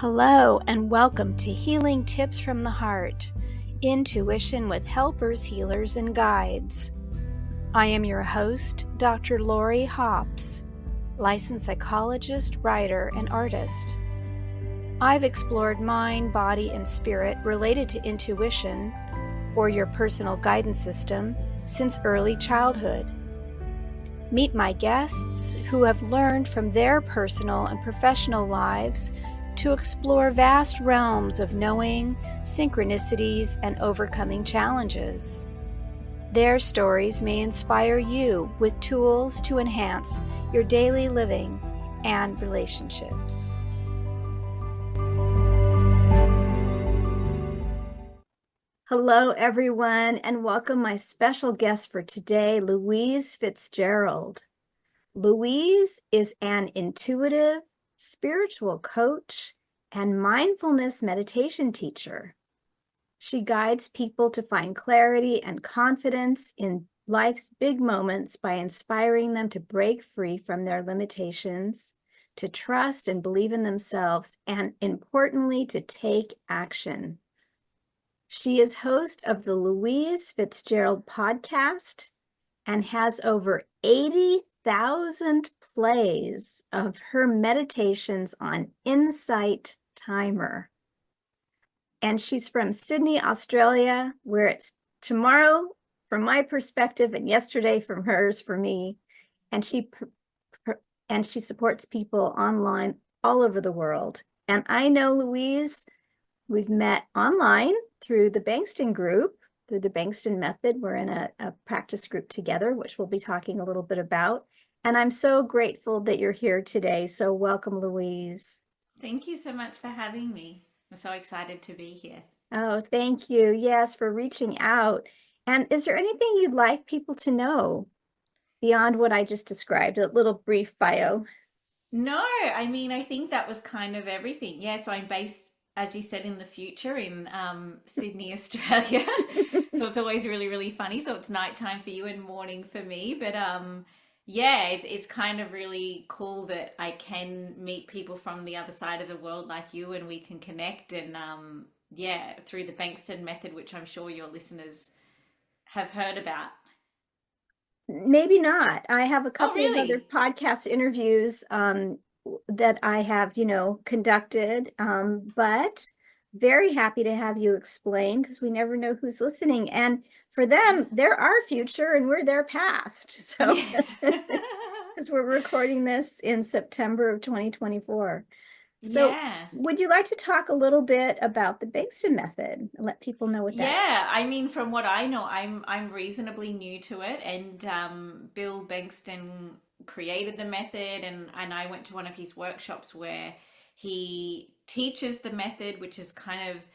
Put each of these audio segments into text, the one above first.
Hello and welcome to Healing Tips from the Heart, Intuition with Helpers, Healers, and Guides. I am your host, Dr. Lori Hops, licensed psychologist, writer, and artist. I've explored mind, body, and spirit related to intuition, or your personal guidance system, since early childhood. Meet my guests who have learned from their personal and professional lives to explore vast realms of knowing, synchronicities, and overcoming challenges. Their stories may inspire you with tools to enhance your daily living and relationships. Hello, everyone, and welcome my special guest for today, Louise Fitzgerald. Louise is an intuitive, spiritual coach and mindfulness meditation teacher. She guides people to find clarity and confidence in life's big moments by inspiring them to break free from their limitations, to trust and believe in themselves, and importantly, to take action. She is host of the Louise Fitzgerald Podcast and has over 80,000 plays of her meditations on Insight Timer. And she's from Sydney, Australia, where it's tomorrow from my perspective and yesterday from hers for me. And she supports people online all over the world. And I know Louise, we've met online through the Bankston group, through the Bankston method. We're in a practice group together, which we'll be talking a little bit about. And I'm so grateful that you're here today. So welcome, Louise. Thank you so much for having me. I'm so excited to be here. Oh, thank you. Yes, for reaching out. And is there anything you'd like people to know beyond what I just described, a little brief bio? No, I think that was kind of everything. Yeah, so I'm based, as you said, in the future in Sydney, Australia. So it's always really, really funny. So it's nighttime for you and morning for me. But yeah, it's kind of really cool that I can meet people from the other side of the world like you, and we can connect. And yeah, through the Bankston method, which I'm sure your listeners have heard about. Maybe not. I have a Oh, couple of other really? podcast interviews that I have, conducted, but very happy to have you explain because we never know who's listening. And for them, Yeah. they're our future and we're their past. So, Yes. because we're recording this in September of 2024. So, Yeah. would you like to talk a little bit about the Bankston method and let people know what that is? Yeah, from what I know, I'm reasonably new to it, and Bill Bankston created the method, and I went to one of his workshops where he teaches the method, which is kind of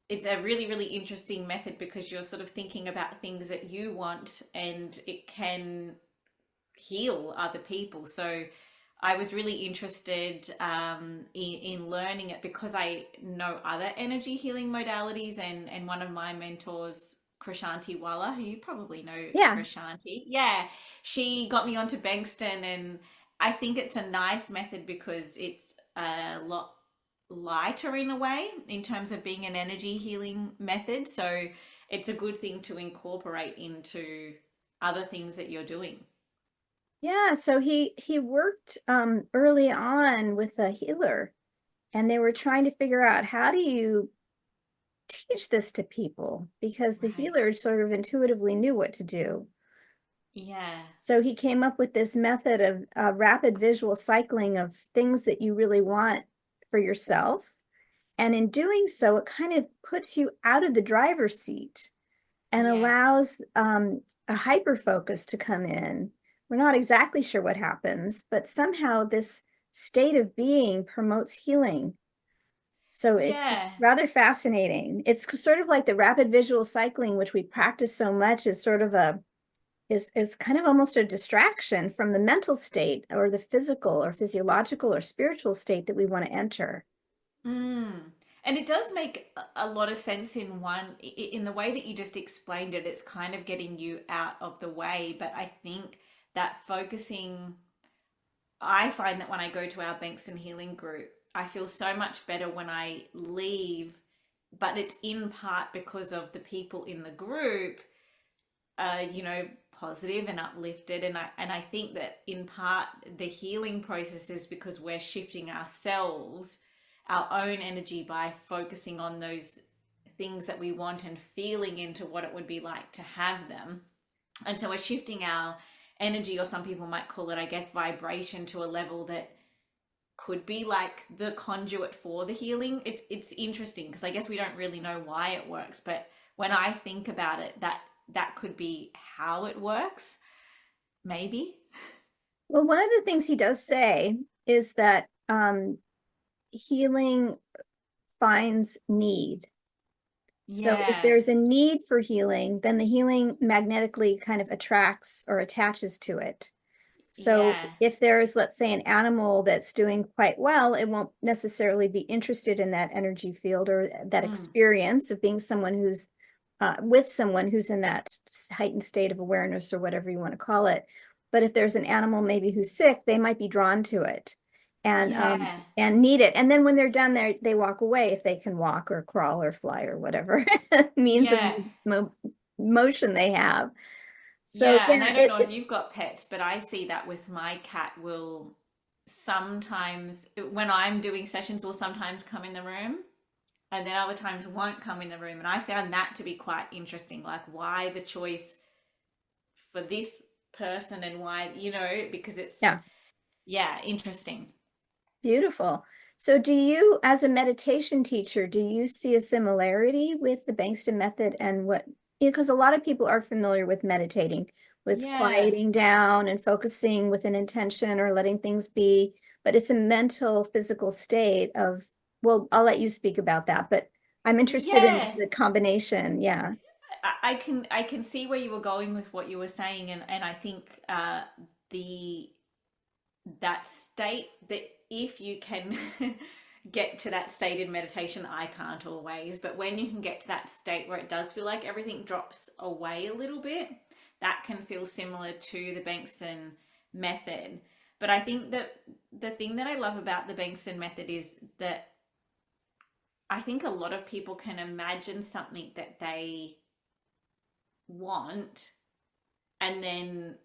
it's a really, really interesting method because you're sort of thinking about things that you want, and it can heal other people. So I was really interested in learning it because I know other energy healing modalities, and one of my mentors, Krishanti Walla, who you probably know, Yeah. Krishanti. Yeah, she got me onto Bankston, and I think it's a nice method because it's a lot lighter in a way in terms of being an energy healing method. So it's a good thing to incorporate into other things that you're doing. Yeah, so he worked early on with a healer, and they were trying to figure out how do you teach this to people because the Right. healer sort of intuitively knew what to do. Yeah. So he came up with this method of rapid visual cycling of things that you really want for yourself. And in doing so, it kind of puts you out of the driver's seat and Yes. allows a hyper focus to come in. We're not exactly sure what happens, but somehow this state of being promotes healing. So it's Yeah. rather fascinating. It's sort of like the rapid visual cycling, which we practice so much, is sort of is kind of almost a distraction from the mental state or the physical or physiological or spiritual state that we want to enter. Mm. And it does make a lot of sense in in the way that you just explained it. It's kind of getting you out of the way, but I think that focusing I find that when I go to our Bankston Healing group, I feel so much better when I leave, but it's in part because of the people in the group, positive and uplifted. And I think that in part the healing process is because we're shifting ourselves, our own energy, by focusing on those things that we want and feeling into what it would be like to have them. And so we're shifting our energy, or some people might call it, I guess, vibration, to a level that could be like the conduit for the healing. It's interesting because I guess we don't really know why it works, but when I think about it, that could be how it works, maybe. Well, one of the things he does say is that healing finds need. So if Yeah, there's a need for healing, then the healing magnetically kind of attracts or attaches to it. So yeah. if there's, let's say, an animal that's doing quite well, it won't necessarily be interested in that energy field or that Mm, experience of being someone who's with someone who's in that heightened state of awareness or whatever you want to call it. But if there's an animal maybe who's sick, they might be drawn to it yeah, and need it. And then when they're done there, they walk away if they can walk or crawl or fly or whatever means of yeah. motion they have. So Yeah, and yeah, I don't know if you've got pets, but I see that with my cat. Will sometimes, when I'm doing sessions, will sometimes come in the room, and then other times won't come in the room. And I found that to be quite interesting. Like, why the choice for this person, and why, because it's, yeah. yeah, interesting. Beautiful. So do you, as a meditation teacher, do you see a similarity with the Bankston method and what, because a lot of people are familiar with meditating, with Yeah. quieting down and focusing with an intention or letting things be, but it's a mental, physical state of, well, I'll let you speak about that, but I'm interested in Yeah. the combination. Yeah. I can see where you were going with what you were saying, and I think the that state, that if you can get to that state in meditation, I can't always, but when you can get to that state where it does feel like everything drops away a little bit, that can feel similar to the Bankston method. But I think that the thing that I love about the Bankston method is that I think a lot of people can imagine something that they want, and then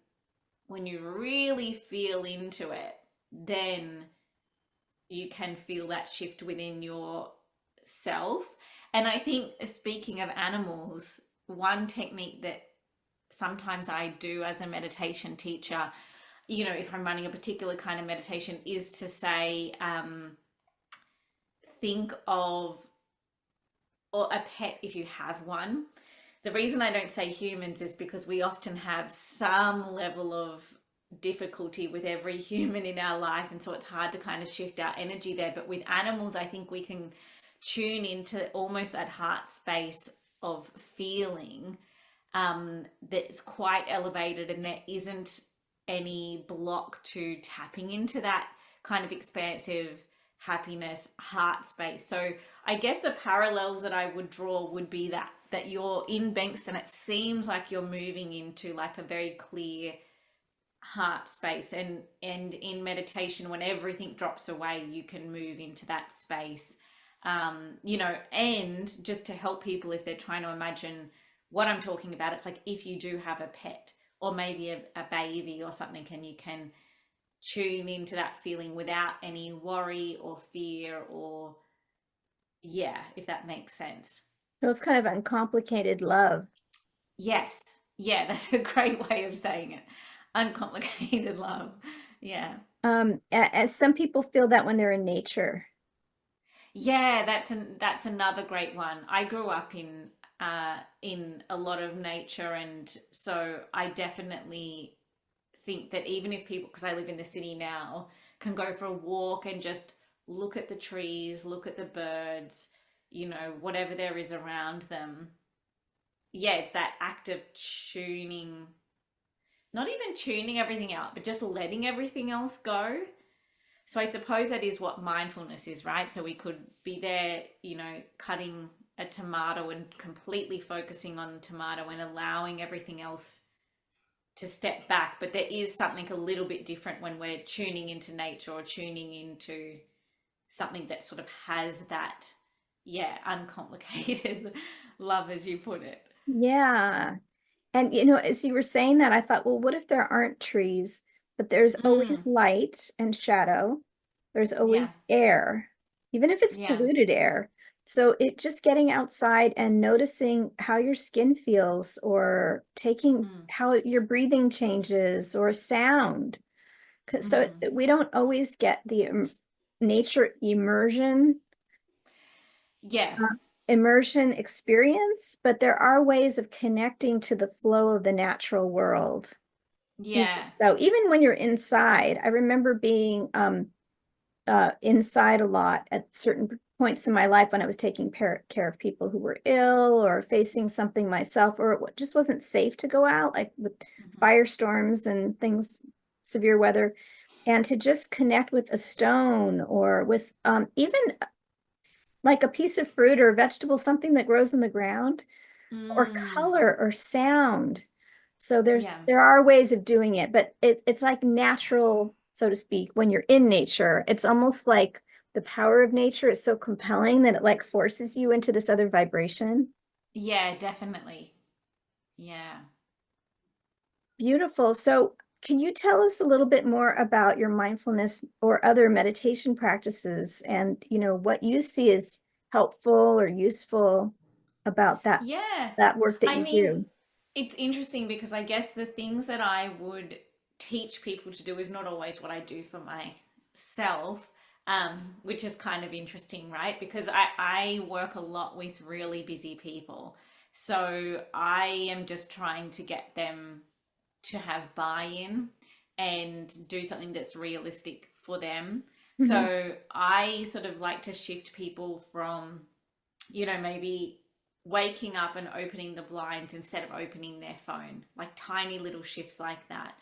when you really feel into it, then you can feel that shift within yourself. And I think, speaking of animals, one technique that sometimes I do as a meditation teacher, if I'm running a particular kind of meditation, is to say, think of, or a pet if you have one. The reason I don't say humans is because we often have some level of difficulty with every human in our life, and so it's hard to kind of shift our energy there. But with animals, I think we can tune into almost that heart space of feeling, that's quite elevated, and there isn't any block to tapping into that kind of expansive happiness heart space. So I guess the parallels that I would draw would be that you're in Banks, and it seems like you're moving into like a very clear heart space, and in meditation, when everything drops away, you can move into that space. And just to help people, if they're trying to imagine what I'm talking about, it's like if you do have a pet, or maybe a baby or something, and you can tune into that feeling without any worry or fear, or, yeah, if that makes sense. So it's kind of uncomplicated love. Yes. Yeah, that's a great way of saying it. Uncomplicated love. Yeah. As some people feel that when they're in nature. Yeah, that's another great one. I grew up in a lot of nature, and so I definitely think that even if people, because I live in the city now, can go for a walk and just look at the trees, look at the birds, whatever there is around them. Yeah, it's that act of tuning, not even tuning everything out, but just letting everything else go. So I suppose that is what mindfulness is, right? So we could be there, cutting a tomato and completely focusing on the tomato and allowing everything else to step back. But there is something a little bit different when we're tuning into nature or tuning into something that sort of has that, yeah, uncomplicated love, as you put it. Yeah. And as you were saying that, I thought, well, what if there aren't trees, but there's always Mm, light and shadow. There's yeah, always air, even if it's yeah. polluted air. So it just getting outside and noticing how your skin feels or taking Mm, how your breathing changes or sound. So mm. we don't always get the nature Yeah, uh, immersion experience, but there are ways of connecting to the flow of the natural world. yeah. So even when you're inside, I remember being inside a lot at certain points in my life when I was taking care of people who were ill or facing something myself, or it just wasn't safe to go out, like with Mhm. firestorms and things, severe weather, and to just connect with a stone or with even like a piece of fruit or a vegetable, something that grows in the ground, or Mm, color or sound. So yeah. there are ways of doing it, but it's like natural, so to speak, when you're in nature. It's almost like the power of nature is so compelling that it like forces you into this other vibration. Yeah, definitely. Yeah. Beautiful. So can you tell us a little bit more about your mindfulness or other meditation practices and what you see as helpful or useful about Yeah. that work that I you mean, do? it's interesting because I guess the things that I would teach people to do is not always what I do for myself, which is kind of interesting, right? Because I work a lot with really busy people. So I am just trying to get them to have buy-in and do something that's realistic for them. Mhm. So I sort of like to shift people from, maybe waking up and opening the blinds instead of opening their phone, like tiny little shifts like that.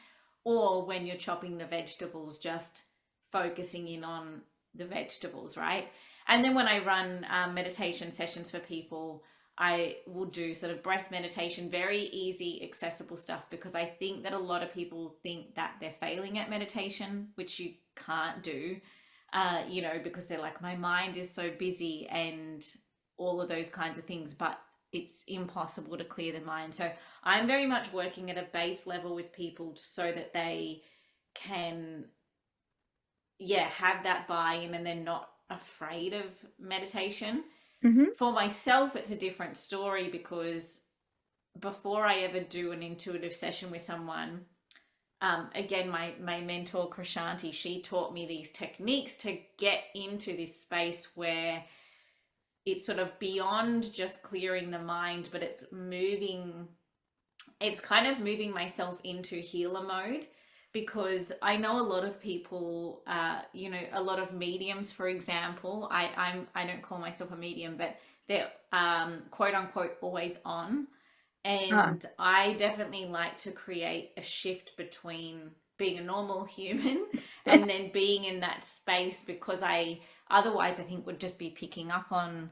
Or when you're chopping the vegetables, just focusing in on the vegetables, right? And then when I run meditation sessions for people, I will do sort of breath meditation, very easy, accessible stuff, because I think that a lot of people think that they're failing at meditation, which you can't do, because they're like, my mind is so busy and all of those kinds of things, but it's impossible to clear the mind. So I'm very much working at a base level with people so that they can, yeah, have that buy-in and they're not afraid of meditation. Mhm. For myself, it's a different story because before I ever do an intuitive session with someone, again, my mentor Krishanti, she taught me these techniques to get into this space where it's sort of beyond just clearing the mind, but it's kind of moving myself into healer mode, because I know a lot of people, a lot of mediums, for example. I don't call myself a medium, but they're quote unquote always on, Ah, and I definitely like to create a shift between being a normal human and then being in that space, because I otherwise I think would just be picking up on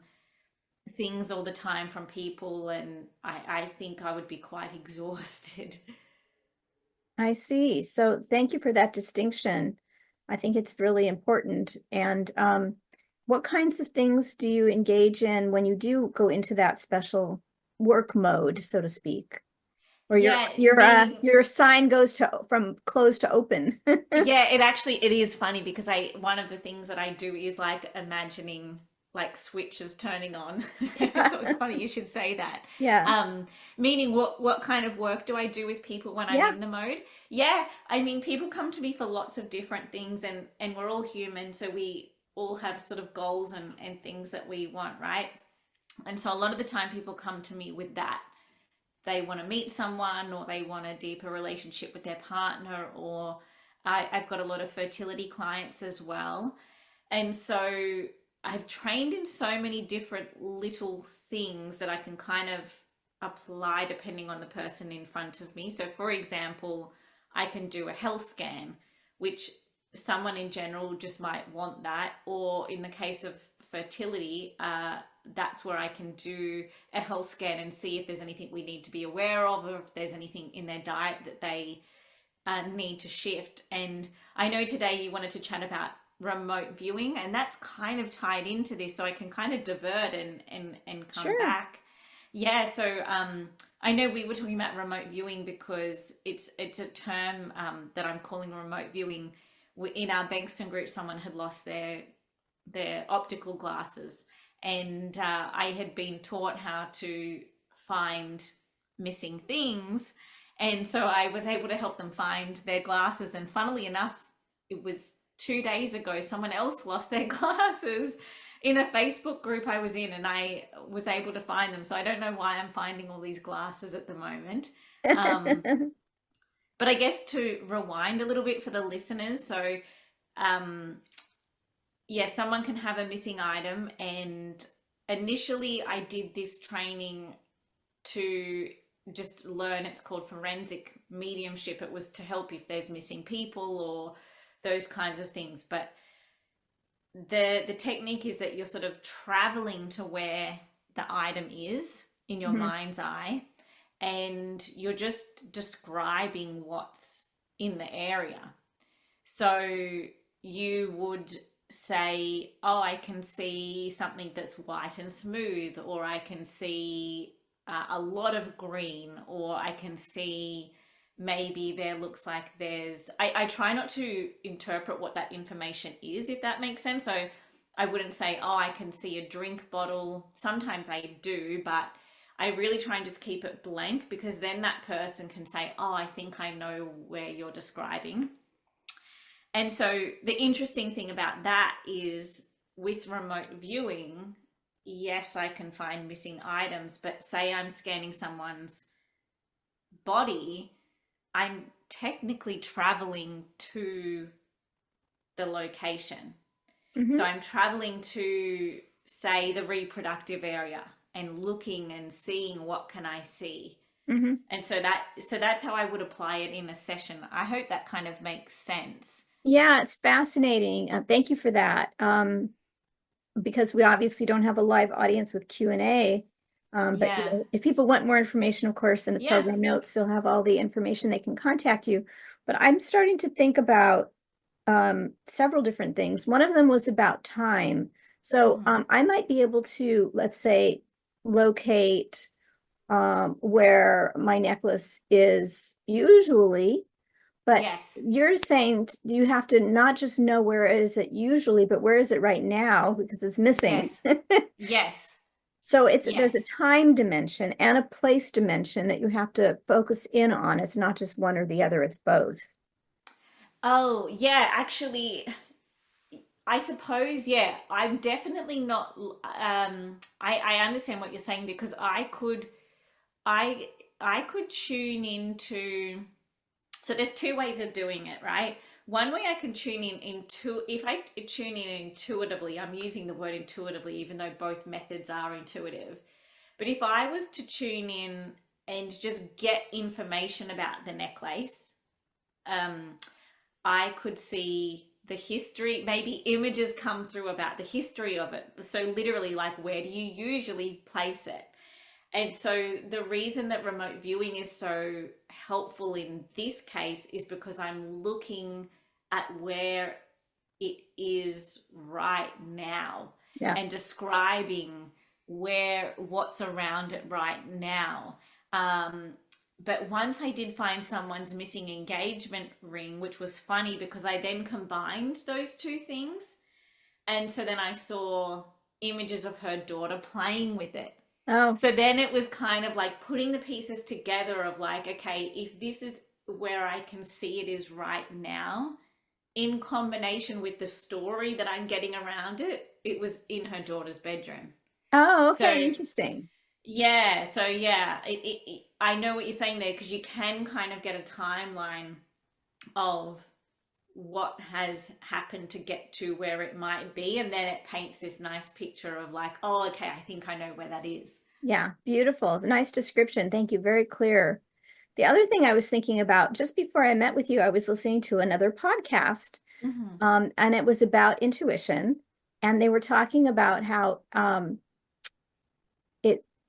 things all the time from people, and I think I would be quite exhausted. I see. So thank you for that distinction. I think it's really important. And what kinds of things do you engage in when you do go into that special work mode, so to speak, where Yeah, meaning, your sign goes to from closed to open? yeah, it is funny because I one of the things that I do is like imagining like switches turning on. So it's funny you should say that. Yeah. Um, Meaning, what kind of work do I do with people when I'm Yeah. in the mode? Yeah, I mean, people come to me for lots of different things, and we're all human, so we all have sort of goals and things that we want, right? And so a lot of the time people come to me with that. They want to meet someone, or they want a deeper relationship with their partner, or I've got a lot of fertility clients as well. And so I've trained in so many different little things that I can kind of apply depending on the person in front of me. So, for example, I can do a health scan, which someone in general just might want that. Or in the case of fertility, that's where I can do a health scan and see if there's anything we need to be aware of, or if there's anything in their diet that they need to shift. And I know today you wanted to chat about remote viewing, and that's kind of tied into this, so I can kind of divert and come Sure. back. Yeah, so I know we were talking about remote viewing because it's a term that I'm calling remote viewing. In our Bankston group, someone had lost their optical glasses, and I had been taught how to find missing things, and so I was able to help them find their glasses. And funnily enough, it was 2 days ago someone else lost their glasses in a Facebook group I was in, and I was able to find them. So I don't know why I'm finding all these glasses at the moment. Um, but I guess to rewind a little bit for the listeners, so um, yeah, someone can have a missing item. And initially, I did this training to just learn, it's called forensic mediumship. It was to help if there's missing people or those kinds of things. But the technique is that you're sort of traveling to where the item is in your Mhm. mind's eye, and you're just describing what's in the area. So you would say, oh, I can see something that's white and smooth, or I can see a lot of green, or I can see maybe there looks like I try not to interpret what that information is, if that makes sense. So I wouldn't say, oh, I can see a drink bottle. Sometimes I do, but I really try and just keep it blank, because then that person can say, oh, I think I know where you're describing. And so the interesting thing about that is, with remote viewing, yes, I can find missing items, but say I'm scanning someone's body, I'm technically traveling to the location. So Mhm. I'm traveling to, say, the reproductive area, and looking and seeing what can I see. Mhm. And so that's how I would apply it in a session. I hope that kind of makes sense. Yeah, it's fascinating. Thank you for that. Because we obviously don't have a live audience with Q&A. But Yeah. if people want more information, of course, in the Yeah. program notes, they'll have all the information, they can contact you. But I'm starting to think about several different things. One of them was about time. So Mhm. I might be able to, let's say, locate where my necklace is usually, but Yes. you're saying you have to not just know where is it usually, but where is it right now because it's missing. Yes. Yes. So there's a Yes. time dimension and a place dimension that you have to focus in on. It's not just one or the other, it's both. Oh, yeah, actually, I suppose, yeah, I'm definitely not I understand what you're saying, because I I could tune into, so there's two ways of doing it, right? One way I can tune in if I tune in intuitively, I'm using the word intuitively, even though both methods are intuitive. But if I was to tune in and just get information about the necklace, um, I could see the history, maybe images come through about the history of it. So, literally, like, where do you usually place it? And so, the reason that remote viewing is so helpful in this case is because I'm looking at where it is right now, Yeah. and describing what's around it right now. Um, but once I did find someone's missing engagement ring, which was funny because I then combined those two things. And so then I saw images of her daughter playing with it. Oh, So then it was kind of like putting the pieces together of, like, okay, if this is where I can see it is right now, in combination with the story that I'm getting around it, it was in her daughter's bedroom. oh, okay, So interesting. yeah, so yeah, I know what you're saying there, because you can kind of get a timeline of what has happened to get to where it might be, and then it paints this nice picture of, like, oh, okay, I think I know where that is. Yeah, beautiful. Nice description. Thank you. Very clear. The other thing I was thinking about just before I met with you, I was listening to another podcast, Hmm. and it was about intuition. And they were talking about how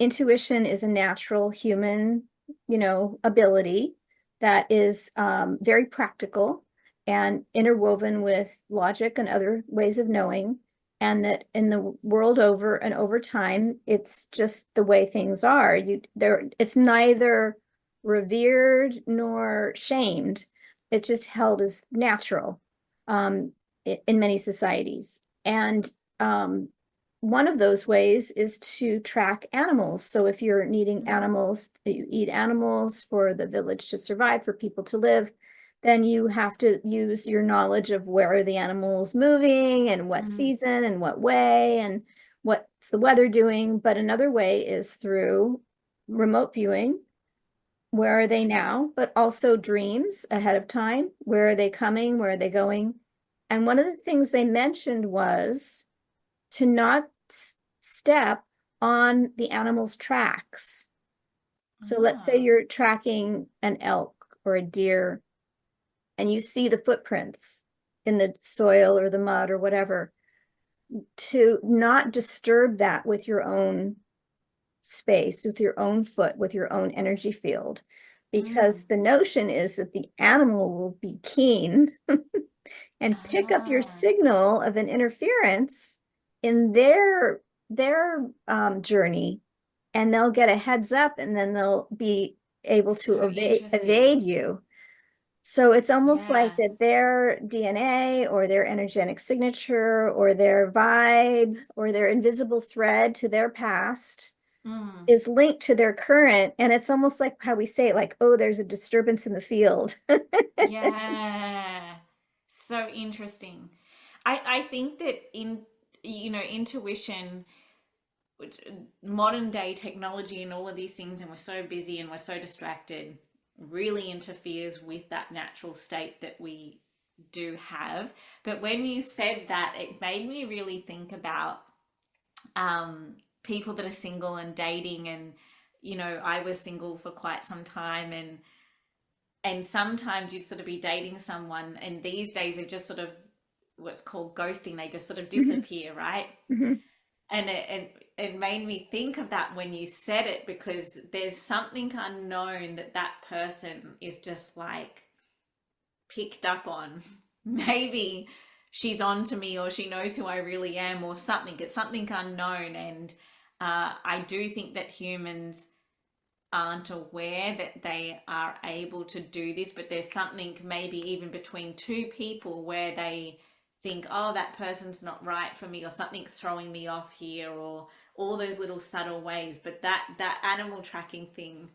intuition is a natural human, ability that is very practical. and interwoven with logic and other ways of knowing, and that in the world over and over time, it's just the way things are. It's neither revered nor shamed. It's just held as natural in many societies. And one of those ways is to track animals. So if you're needing animals, you eat animals for the village to survive, for people to live, then you have to use your knowledge of where are the animals moving and what Mm. season and what way and what's the weather doing. But another way is through remote viewing. Where are they now? But also dreams ahead of time. Where are they coming? Where are they going? And one of the things they mentioned was to not step on the animal's tracks. So let's say Ah, you're tracking an elk or a deer and you see the footprints in the soil or the mud or whatever, to not disturb that with your own space, with your own foot, with your own energy field. Because mm. the notion is that the animal will be keen and pick up your Ah, signal of an interference in their journey, and they'll get a heads up, and then they'll be able to so interesting. evade you. So it's almost like Yeah. that their DNA or their energetic signature or their vibe or their invisible thread to their past Mm. is linked to their current. And it's almost like how we say it, like, oh, there's a disturbance in the field. Yeah. So interesting. I think that intuition, which, modern day technology and all of these things, and we're so busy and we're so distracted, really interferes with that natural state that we do have. But when you said that, it made me really think about people that are single and dating. And I was single for quite some time, and sometimes you sort of be dating someone, and these days are just sort of what's called ghosting. They just sort of Mhm, disappear, right? mhm. And it made me think of that when you said it, because there's something unknown that person is just like picked up on. Maybe she's on to me, or she knows who I really am, or something. It's something unknown. And I do think that humans aren't aware that they are able to do this, but there's something maybe even between two people where they think, oh, that person's not right for me, or something's throwing me off here, or all those little subtle ways. But that animal tracking thing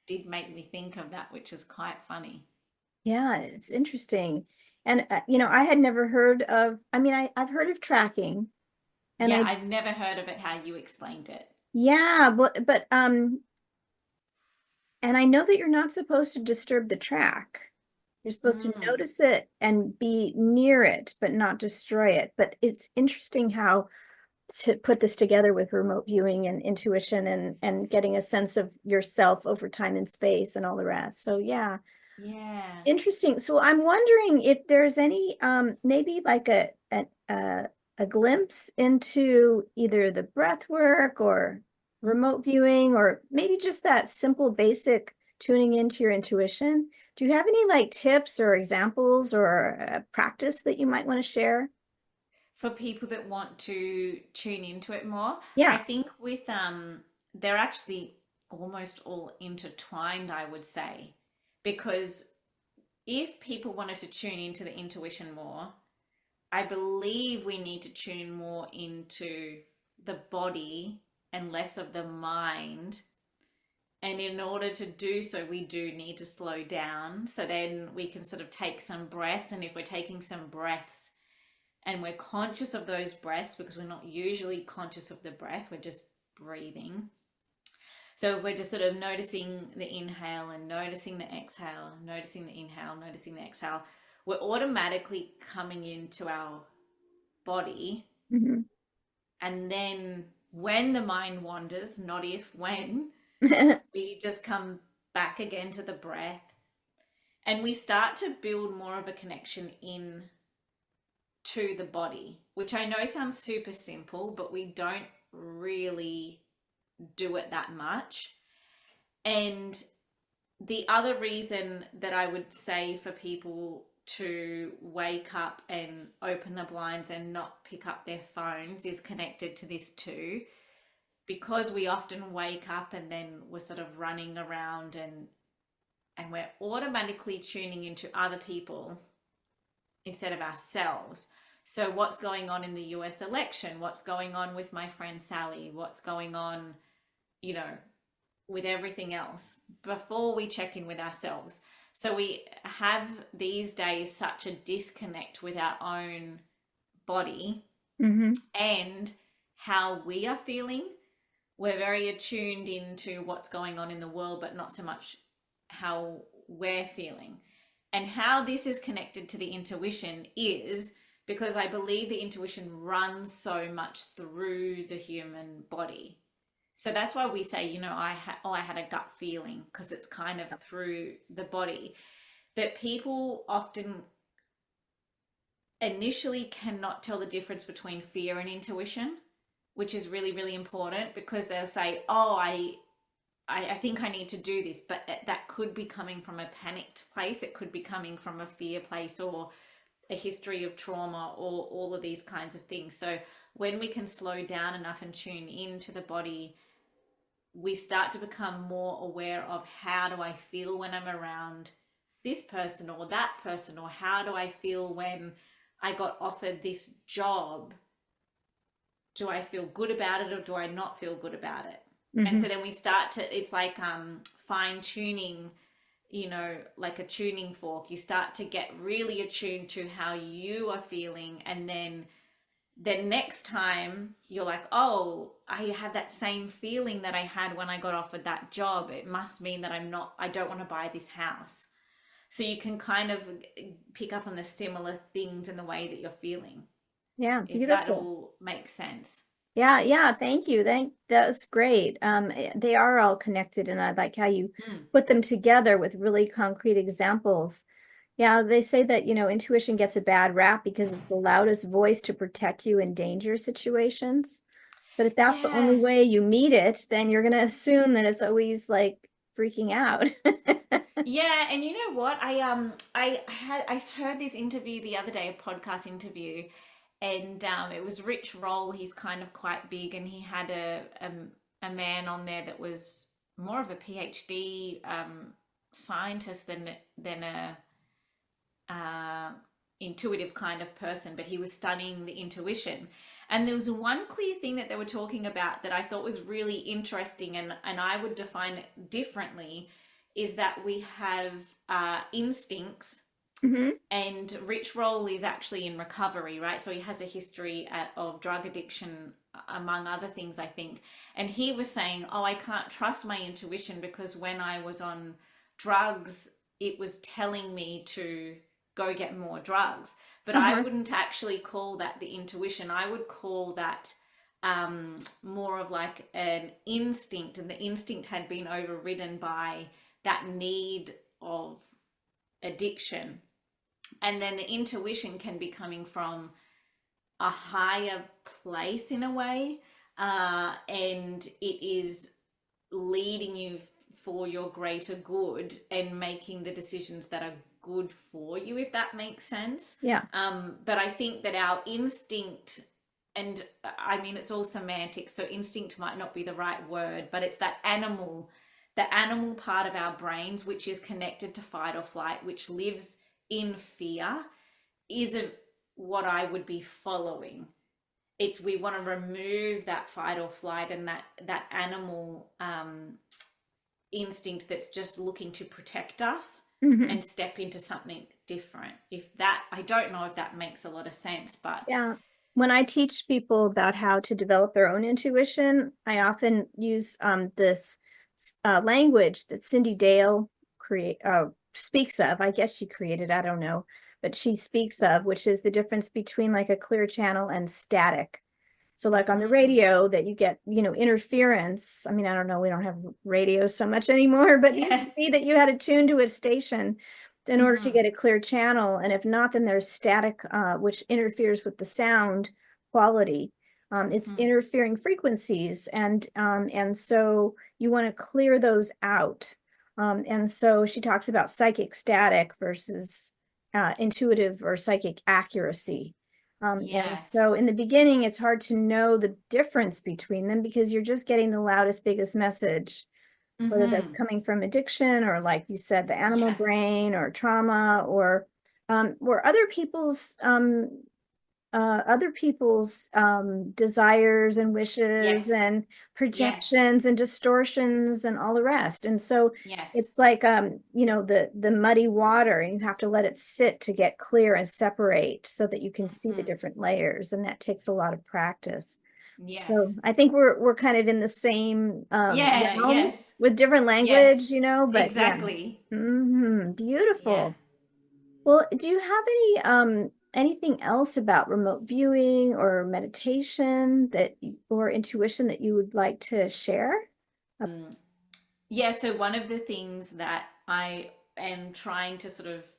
did make me think of that, which is quite funny. Yeah, it's interesting. And, I had never heard of, I mean, I've heard of tracking and Yeah, I've never heard of it how you explained it. yeah, and I know that you're not supposed to disturb the track. You're supposed to Mm, notice it and be near it, but not destroy it. But it's interesting how to put this together with remote viewing and intuition and getting a sense of yourself over time and space and all the rest. So yeah, yeah. interesting. So I'm wondering if there's any maybe like a glimpse into either the breath work or remote viewing, or maybe just that simple basic tuning into your intuition. Do you have any like tips or examples or practice that you might want to share? For people that want to tune into it more, I Yeah. think with they're actually almost all intertwined, I would say, because if people wanted to tune into the intuition more, I believe we need to tune more into the body and less of the mind. And in order to do so, we do need to slow down. So then we can sort of take some breaths. And if we're taking some breaths and we're conscious of those breaths, because we're not usually conscious of the breath, we're just breathing. So if we're just sort of noticing the inhale and noticing the exhale, noticing the inhale, noticing the exhale, we're automatically coming into our body. Mhm. And then when the mind wanders, not if, when, we just come back again to the breath, and we start to build more of a connection in to the body, which I know sounds super simple, but we don't really do it that much. And the other reason that I would say for people to wake up and open the blinds and not pick up their phones is connected to this too, because we often wake up and then we're sort of running around and we're automatically tuning into other people instead of ourselves. So what's going on in the US election? What's going on with my friend Sally? What's going on, with everything else before we check in with ourselves? So we have these days such a disconnect with our own body and how we are feeling. We're very attuned into what's going on in the world, but not so much how we're feeling. And how this is connected to the intuition is because I believe the intuition runs so much through the human body. So that's why we say, I had a gut feeling, because it's kind of through the body. But people often initially cannot tell the difference between fear and intuition, which is really, really important, because they'll say, oh, I think I need to do this, but that could be coming from a panicked place. It could be coming from a fear place or a history of trauma or all of these kinds of things. So when we can slow down enough and tune into the body, we start to become more aware of, how do I feel when I'm around this person or that person, or how do I feel when I got offered this job? Do I feel good about it or do I not feel good about it? And so then we start to, it's like fine tuning, like a tuning fork. You start to get really attuned to how you are feeling, and then the next time you're like, oh, I have that same feeling that I had when I got offered that job. It must mean that I don't want to buy this house. So you can kind of pick up on the similar things in the way that you're feeling. Yeah, If beautiful. that all makes sense. Yeah, thank you. That's great. They are all connected, and I like how you put them together with really concrete examples. Yeah, they say that, intuition gets a bad rap because it's the loudest voice to protect you in danger situations. But if that's the only Yeah. way you meet it, then you're going to assume that it's always like freaking out. Yeah, and you know what? I heard this interview the other day, a podcast interview, and it was Rich Roll. He's kind of quite big, and he had a man on there that was more of a PhD scientist than a intuitive kind of person, but he was studying the intuition. And there was one clear thing that they were talking about that I thought was really interesting, and I would define it differently, is that we have instincts. And Rich Roll is actually in recovery, right? So he has a history of drug addiction, among other things, I think. And he was saying, oh, I can't trust my intuition because when I was on drugs, it was telling me to go get more drugs. But I wouldn't actually call that the intuition. I would call that more of like an instinct. And the instinct had been overridden by that need of addiction. And then the intuition can be coming from a higher place in a way, and it is leading you for your greater good and making the decisions that are good for you, if that makes sense. Yeah. But I think that our instinct, and I mean, it's all semantics, so instinct might not be the right word, but it's that the animal part of our brains, which is connected to fight or flight, which lives in fear, isn't what I would be following. It's, we want to remove that fight or flight and that animal instinct that's just looking to protect us and step into something different. If that, I don't know if that makes a lot of sense, but Yeah. When I teach people about how to develop their own intuition, I often use this language that Cindy Dale speaks of. I guess she created, I don't know, but she speaks of, which is the difference between like a clear channel and static. So like on the radio that you get, interference. I mean, I don't know, we don't have radio so much anymore, but it used to be that you had to tune to a station in order to get a clear channel. And if not, then there's static, which interferes with the sound quality. It's interfering frequencies. And so you want to clear those out. And so she talks about psychic static versus intuitive or psychic accuracy. And Yes. so in the beginning, it's hard to know the difference between them because you're just getting the loudest, biggest message, whether that's Mm-hmm. coming from addiction or, like you said, the animal Yeah. brain or trauma or other people's desires and wishes Yes. and Yes. projections and distortions and all the rest. And so Yes. it's like the muddy water, and you have to let it sit to get clear and separate so that you can see the Mm-hmm. different layers, and that takes a lot of practice. So Yes. I think we're kind of in the same Yeah. realm Yes. with different language, Yes. but yeah. Exactly. Yeah. Beautiful. Well, do you have anything else about remote viewing or meditation or intuition that you would like to share? Yeah, so one of the things that I am trying to sort of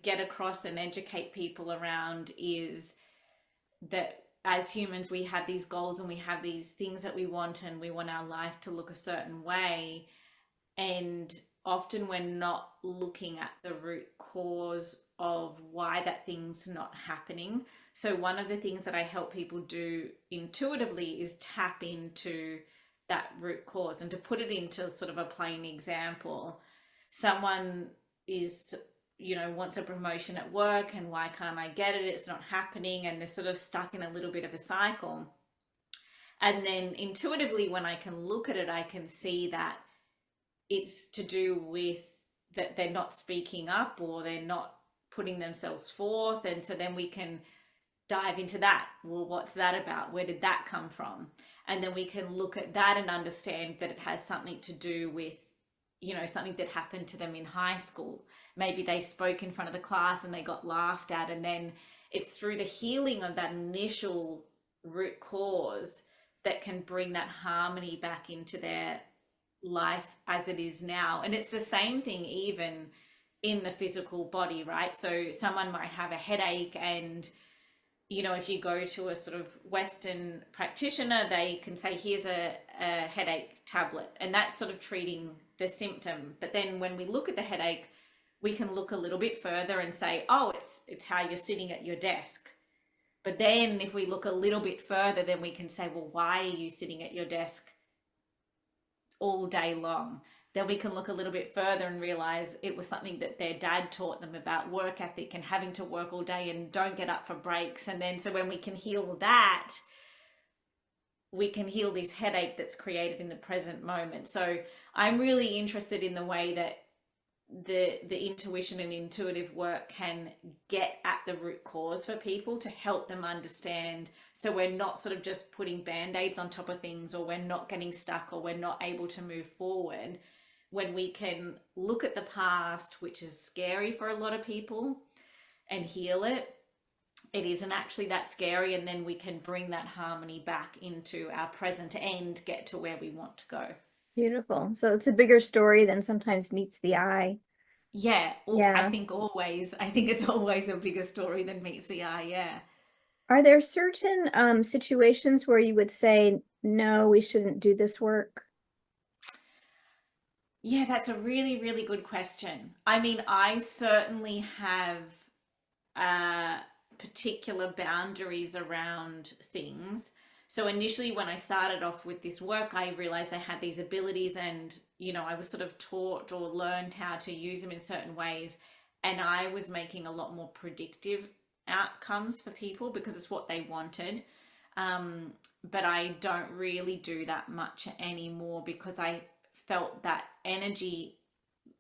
get across and educate people around is that as humans, we have these goals and we have these things that we want, and we want our life to look a certain way. And often we're not looking at the root cause of why that thing's not happening. So, one of the things that I help people do intuitively is tap into that root cause. And to put it into sort of a plain example, someone is, wants a promotion at work, and why can't I get it? It's not happening. And they're sort of stuck in a little bit of a cycle. And then intuitively, when I can look at it, I can see that it's to do with that they're not speaking up, or they're not putting themselves forth. And so then we can dive into that. Well, what's that about? Where did that come from? And then we can look at that and understand that it has something to do with, something that happened to them in high school. Maybe they spoke in front of the class and they got laughed at. And then it's through the healing of that initial root cause that can bring that harmony back into their life as it is now. And it's the same thing even in the physical body, right? So someone might have a headache, and if you go to a sort of Western practitioner, they can say, here's a headache tablet, and that's sort of treating the symptom. But then when we look at the headache, we can look a little bit further and say, oh, it's how you're sitting at your desk. But then if we look a little bit further, then we can say, well, why are you sitting at your desk all day long? Then we can look a little bit further and realize it was something that their dad taught them about work ethic and having to work all day and don't get up for breaks. And then so when we can heal that, we can heal this headache that's created in the present moment. So I'm really interested in the way that the intuition and intuitive work can get at the root cause for people to help them understand, so we're not sort of just putting band-aids on top of things, or we're not getting stuck, or we're not able to move forward. When we can look at the past, which is scary for a lot of people, and heal it, it isn't actually that scary, and then we can bring that harmony back into our present and get to where we want to go. Beautiful. So it's a bigger story than sometimes meets the eye. Yeah, I Yeah. think always. I think it's always a bigger story than meets the eye. Yeah. Are there certain situations where you would say, no, we shouldn't do this work? Yeah, that's a really, really good question. I mean, I certainly have uh, particular boundaries around things. So initially, when I started off with this work, I realized I had these abilities, and I was sort of taught or learned how to use them in certain ways, and I was making a lot more predictive outcomes for people because it's what they wanted. Um, but I don't really do that much anymore because I felt that energy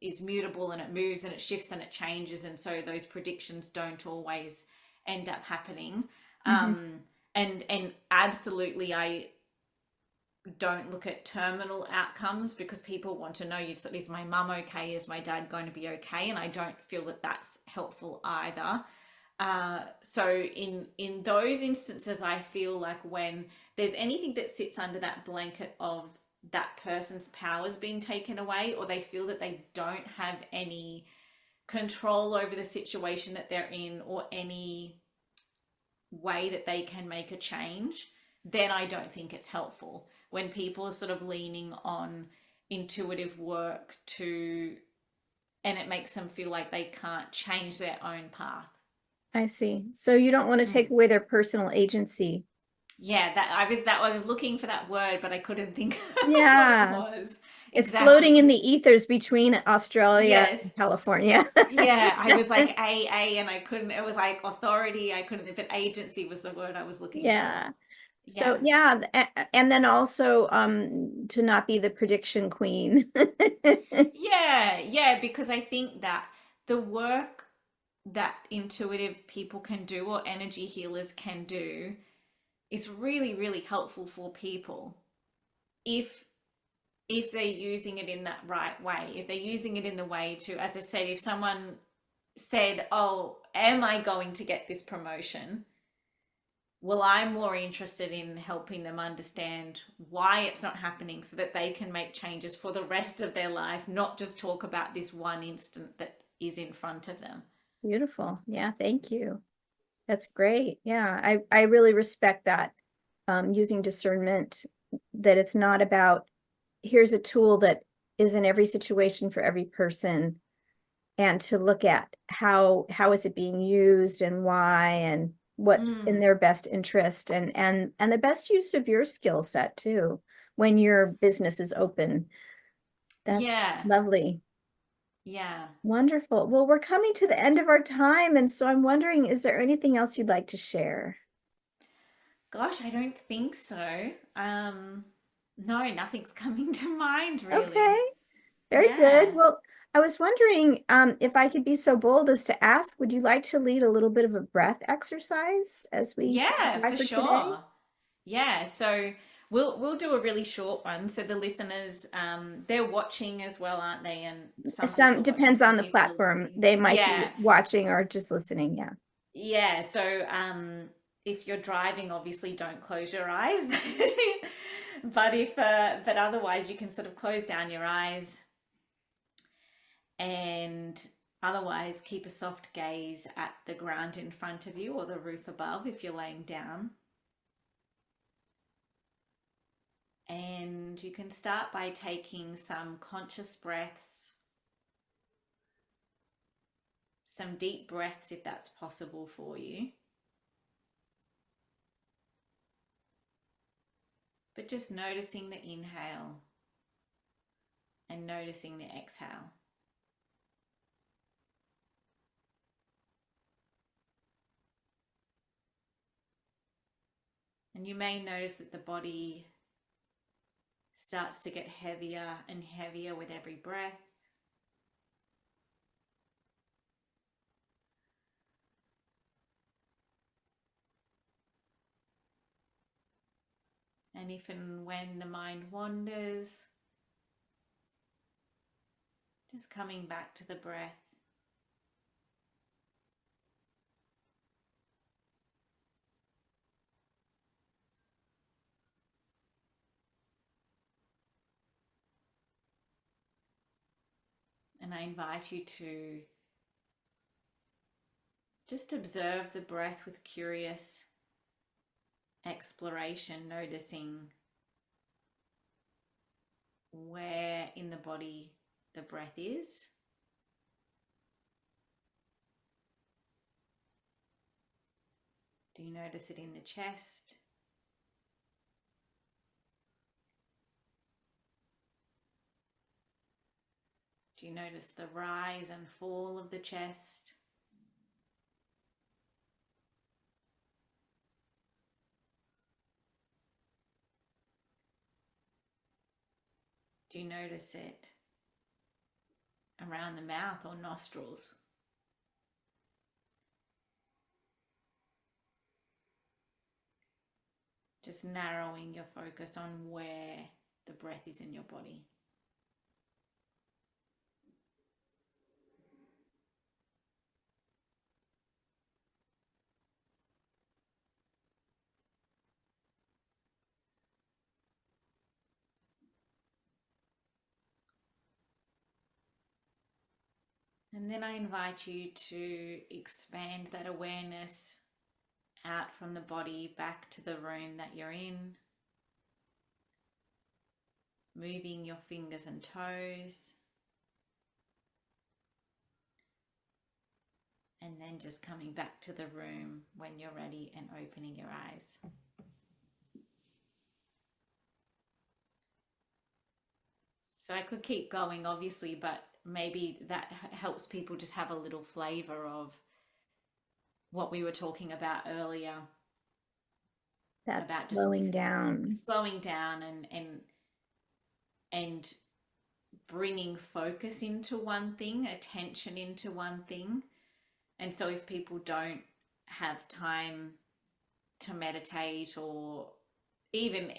is mutable, and it moves and it shifts and it changes, and so those predictions don't always end up happening. Mhm. And absolutely, I don't look at terminal outcomes because people want to know, is my mum okay, is my dad going to be okay? And I don't feel that that's helpful either. So in those instances, I feel like when there's anything that sits under that blanket of that person's powers being taken away, or they feel that they don't have any control over the situation that they're in, or any way that they can make a change, then I don't think it's helpful. When people are sort of leaning on intuitive work to and it makes them feel like they can't change their own path. I see. So you don't want to take Mm. away their personal agency. Yeah, I was looking for that word, but I couldn't think of what it Yeah. was. It's floating in Exactly. the ethers between Australia Yes. and California. Yeah, I was like A, and I couldn't. It was like authority. I couldn't. But agency was the word I was looking for. Yeah. So Yeah. yeah, and then also to not be the prediction queen. Yeah, yeah, because I think that the work that intuitive people can do or energy healers can do is really, really helpful for people if they're using it in that right way. If they're using it in the way to, as I said, if someone said, "Oh, am I going to get this promotion?" Well, I'm more interested in helping them understand why it's not happening so that they can make changes for the rest of their life, not just talk about this one instant that is in front of them. Beautiful. Yeah, thank you. That's great. Yeah, I really respect that. Using discernment, that it's not about here's a tool that is in every situation for every person, and to look at how is it being used and why and what's in Mm, their best interest, and the best use of your skill set too when your business is open. That's yeah, lovely. yeah. Wonderful. Well, we're coming to the end of our time, and so I'm wondering, is there anything else you'd like to share? Gosh, I don't think so. No, nothing's coming to mind Okay, really. very good. Yeah. Well, I was wondering if I could be so bold as to ask, would you like to lead a little bit of a breath exercise as we say Yeah, goodbye for for today? sure. Yeah, so we'll do a really short one. So the listeners, they're watching as well, aren't they? And some people Some are watching, depends some on the people are platform. listening. They might be Yeah, watching or just listening. Yeah. yeah. So if you're driving, obviously don't close your eyes. But if but otherwise, you can sort of close down your eyes and otherwise keep a soft gaze at the ground in front of you or the roof above if you're laying down. And you can start by taking some conscious breaths, some deep breaths if that's possible for you. But just noticing the inhale and noticing the exhale. And you may notice that the body starts to get heavier and heavier with every breath. And if and when the mind wanders, just coming back to the breath. And I invite you to just observe the breath with curious exploration, noticing where in the body the breath is. Do you notice it in the chest? Do you notice the rise and fall of the chest? Do you notice it around the mouth or nostrils? Just narrowing your focus on where the breath is in your body. And then I invite you to expand that awareness out from the body back to the room that you're in, moving your fingers and toes, And then just coming back to the room when you're ready and opening your eyes. So I could keep going, obviously, but maybe that helps people just have a little flavor of what we were talking about earlier. That's about slowing down. Slowing down and bringing focus into one thing, attention into one thing. And so if people don't have time to meditate, or even,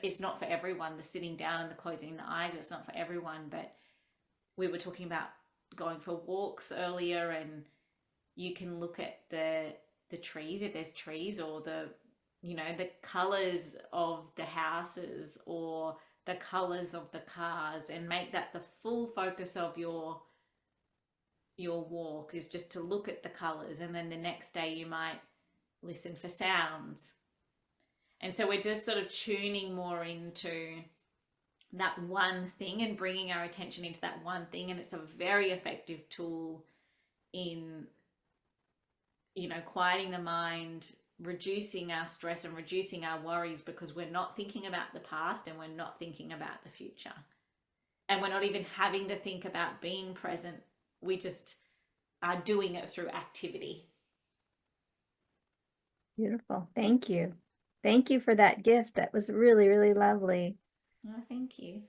it's not for everyone, the sitting down and the closing the eyes, it's not for everyone, but we were talking about going for walks earlier, and you can look at the trees, if there's trees, or the colors of the houses or the colors of the cars, and make that the full focus of your walk, is just to look at the colors. And then the next day you might listen for sounds. And so we're just sort of tuning more into that one thing and bringing our attention into that one thing. And it's a very effective tool in, quieting the mind, reducing our stress and reducing our worries, because we're not thinking about the past and we're not thinking about the future. And we're not even having to think about being present. We just are doing it through activity. Beautiful. Thank you. Thank you for that gift. That was really, really lovely. Oh, thank you.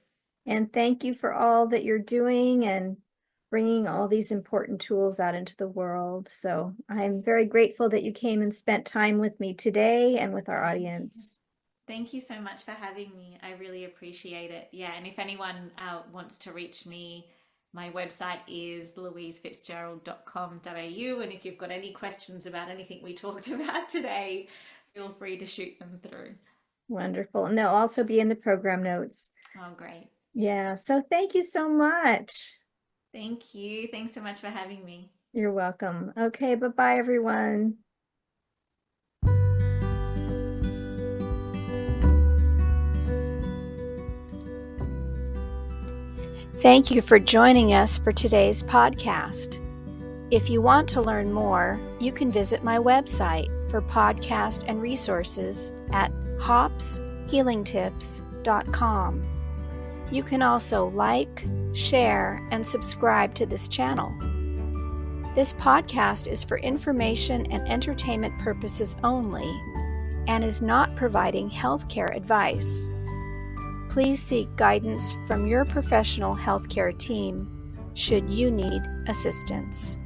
And thank you for all that you're doing and bringing all these important tools out into the world. So I'm very grateful that you came and spent time with me today and with our audience. Thank you so much for having me. I really appreciate it. Yeah, and if anyone wants to reach me, my website is louisefitzgerald.com.au. And if you've got any questions about anything we talked about today, feel free to shoot them through. Wonderful. And they'll also be in the program notes. Oh, great. Yeah. So thank you so much. Thank you. Thanks so much for having me. You're welcome. Okay. Bye-bye, everyone. Thank you for joining us for today's podcast. If you want to learn more, you can visit my website for podcast and resources at hopshealingtips.com. You can also like, share, and subscribe to this channel. This podcast is for information and entertainment purposes only and is not providing healthcare advice. Please seek guidance from your professional healthcare team should you need assistance.